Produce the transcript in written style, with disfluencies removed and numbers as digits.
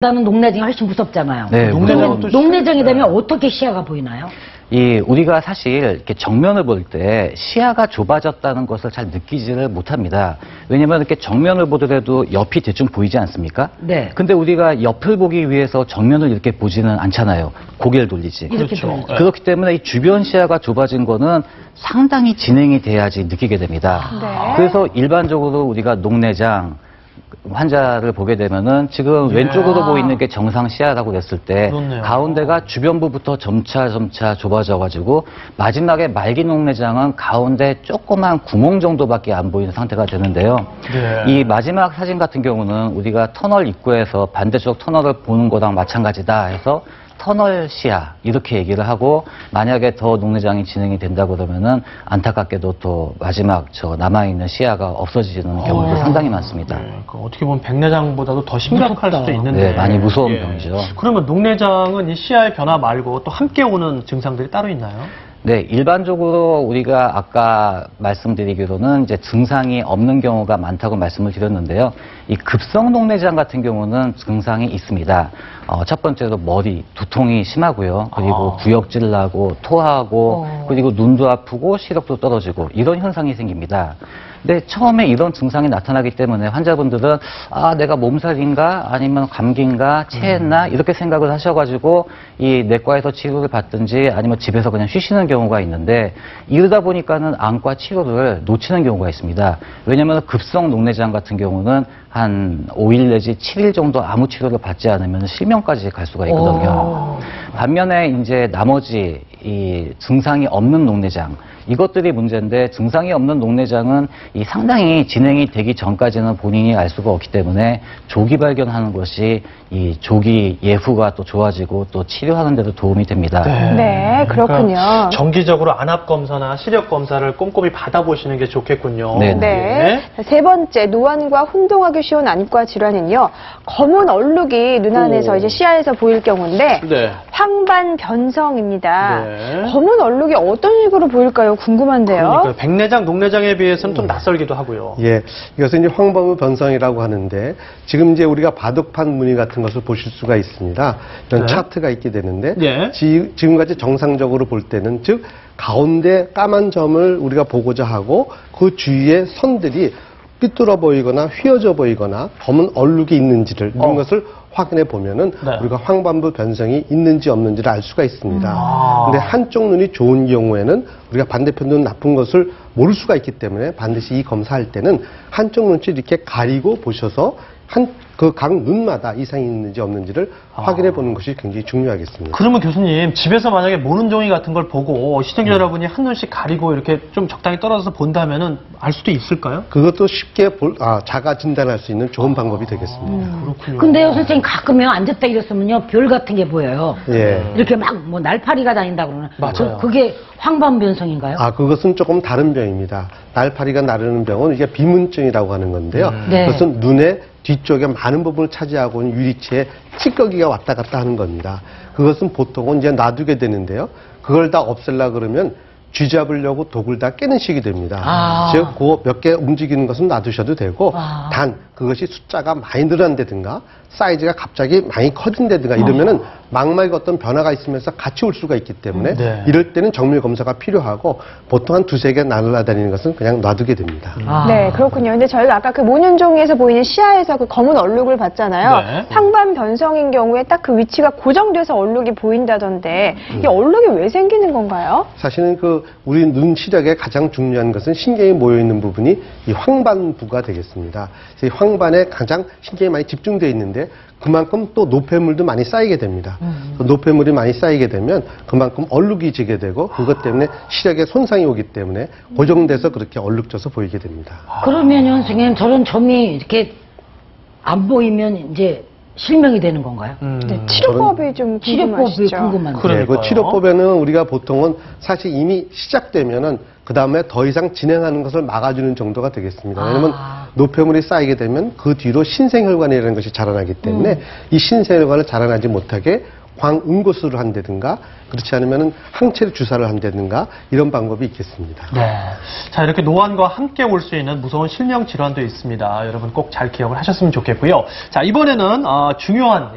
나는 녹내장이 훨씬 무섭잖아요. 네, 녹내장이 되면 어떻게 시야가 보이나요? 우리가 사실 이렇게 정면을 볼 때 시야가 좁아졌다는 것을 잘 느끼지를 못합니다. 왜냐면 이렇게 정면을 보더라도 옆이 대충 보이지 않습니까? 네. 근데 우리가 옆을 보기 위해서 정면을 이렇게 보지는 않잖아요. 고개를 돌리지. 이렇게 그렇죠. 돌리죠. 그렇기 때문에 이 주변 시야가 좁아진 거는 상당히 진행이 돼야지 느끼게 됩니다. 네. 그래서 일반적으로 우리가 녹내장 환자를 보게 되면은 지금 왼쪽으로 보이는 게 정상 시야라고 그랬을 때 그렇네요. 가운데가 주변부부터 점차 좁아져 가지고 마지막에 말기 녹내장은 가운데 조그만 구멍 정도밖에 안 보이는 상태가 되는데요. 네. 이 마지막 사진 같은 경우는 우리가 터널 입구에서 반대쪽 터널을 보는 거랑 마찬가지다 해서 터널 시야 이렇게 얘기를 하고, 만약에 더 녹내장이 진행이 된다 그러면은 안타깝게도 또 마지막 남아있는 시야가 없어지는 경우도 상당히 많습니다. 네, 어떻게 보면 백내장보다도 더 심각할 수도 있는데. 네, 많이 무서운 병이죠. 그러면 녹내장은 이 시야의 변화 말고 또 함께 오는 증상들이 따로 있나요? 네, 일반적으로 우리가 아까 말씀드리기로는 이제 증상이 없는 경우가 많다고 말씀을 드렸는데요. 이 급성 녹내장 같은 경우는 증상이 있습니다. 첫 번째로 머리, 두통이 심하고요. 그리고 구역질 나고, 토하고, 그리고 눈도 아프고, 시력도 떨어지고, 이런 현상이 생깁니다. 근데 처음에 이런 증상이 나타나기 때문에 환자분들은 내가 몸살인가 아니면 감기인가 체했나 이렇게 생각을 하셔가지고 이 내과에서 치료를 받든지 아니면 집에서 그냥 쉬시는 경우가 있는데, 이러다 보니까는 안과 치료를 놓치는 경우가 있습니다. 왜냐하면 급성 녹내장 같은 경우는 한 5일 내지 7일 정도 아무 치료를 받지 않으면 실명까지 갈 수가 있거든요. 반면에 이제 나머지 이 증상이 없는 녹내장, 이것들이 문제인데, 증상이 없는 녹내장은 상당히 진행이 되기 전까지는 본인이 알 수가 없기 때문에 조기 발견하는 것이 이 조기 예후가 또 좋아지고 또 치료하는 데도 도움이 됩니다. 네, 그렇군요. 그러니까 정기적으로 안압 검사나 시력 검사를 꼼꼼히 받아보시는 게 좋겠군요. 네. 네. 세 번째, 노안과 혼동하기 쉬운 안과 질환은요, 검은 얼룩이 눈 안에서 이제 시야에서 보일 경우인데, 네. 황반 변성입니다. 네. 검은 얼룩이 어떤 식으로 보일까요? 궁금한데요. 그러니까 백내장, 녹내장에 비해서는 좀 낯설기도 하고요. 예, 이것은 이제 황반부 변성이라고 하는데, 지금 이제 우리가 바둑판 무늬 같은 것을 보실 수가 있습니다. 이런 차트가 있게 되는데, 지금까지 정상적으로 볼 때는, 즉 가운데 까만 점을 우리가 보고자 하고 그 주위에 선들이 삐뚤어 보이거나 휘어져 보이거나 검은 얼룩이 있는지를 이런 것을 확인해 보면은 우리가 황반부 변성이 있는지 없는지를 알 수가 있습니다. 근데 한쪽 눈이 좋은 경우에는 우리가 반대편 눈 나쁜 것을 모를 수가 있기 때문에 반드시 이 검사할 때는 한쪽 눈을 이렇게 가리고 보셔서 각 눈마다 이상이 있는지 없는지를 확인해 보는 것이 굉장히 중요하겠습니다. 그러면 교수님, 집에서 만약에 모는 종이 같은 걸 보고 시청자 여러분이 한 눈씩 가리고 이렇게 좀 적당히 떨어져서 본다면은 알 수도 있을까요? 그것도 쉽게 자가 진단할 수 있는 좋은 방법이 되겠습니다. 그렇군요. 근데요, 선생님, 가끔요, 앉았다 일었으면요, 별 같은 게 보여요. 예. 이렇게 막 뭐 날파리가 다닌다 그러나. 맞아요. 그게 황반 변성인가요? 그것은 조금 다른 병입니다. 날파리가 나르는 병은 이게 비문증이라고 하는 건데요. 네. 그것은 눈의 뒤쪽에 많은 부분을 차지하고 있는 유리체에 찌꺼기가 왔다 갔다 하는 겁니다. 그것은 보통은 이제 놔두게 되는데요. 그걸 다 없애려고 그러면 쥐잡으려고 독을 다 깨는 식이 됩니다. 즉, 그 몇 개 움직이는 것은 놔두셔도 되고, 단 그것이 숫자가 많이 늘어난다든가 사이즈가 갑자기 많이 커진다든가 이러면은 망막에 어떤 변화가 있으면서 같이 올 수가 있기 때문에 이럴 때는 정밀 검사가 필요하고, 보통 한 두세 개 날아다니는 것은 그냥 놔두게 됩니다. 네, 그렇군요. 근데 저희가 아까 그 모눈종이에서 보이는 시야에서 그 검은 얼룩을 봤잖아요. 황반 변성인 경우에 딱 그 위치가 고정돼서 얼룩이 보인다던데, 이 얼룩이 왜 생기는 건가요? 사실은 우리 눈 시력에 가장 중요한 것은 신경이 모여 있는 부분이 이 황반부가 되겠습니다. 이 황반에 가장 신경이 많이 집중되어 있는데, 그만큼 또 노폐물도 많이 쌓이게 됩니다. 노폐물이 많이 쌓이게 되면 그만큼 얼룩이 지게 되고, 그것 때문에 시력에 손상이 오기 때문에 고정돼서 그렇게 얼룩져서 보이게 됩니다. 그러면요, 선생님, 저런 점이 이렇게 안 보이면 이제 실명이 되는 건가요? 네, 치료법이 좀 치료법이 궁금하시죠? 궁금한데. 네, 그 치료법에는 우리가 보통은 사실 이미 시작되면은 그 다음에 더 이상 진행하는 것을 막아주는 정도가 되겠습니다. 왜냐하면 노폐물이 쌓이게 되면 그 뒤로 신생혈관이라는 것이 자라나기 때문에 이 신생혈관을 자라나지 못하게 광응고수를 한다든가 그렇지 않으면 항체를 주사를 한다든가 이런 방법이 있겠습니다. 네. 자, 이렇게 노안과 함께 올 수 있는 무서운 실명 질환도 있습니다. 여러분 꼭 잘 기억을 하셨으면 좋겠고요. 자, 이번에는 중요한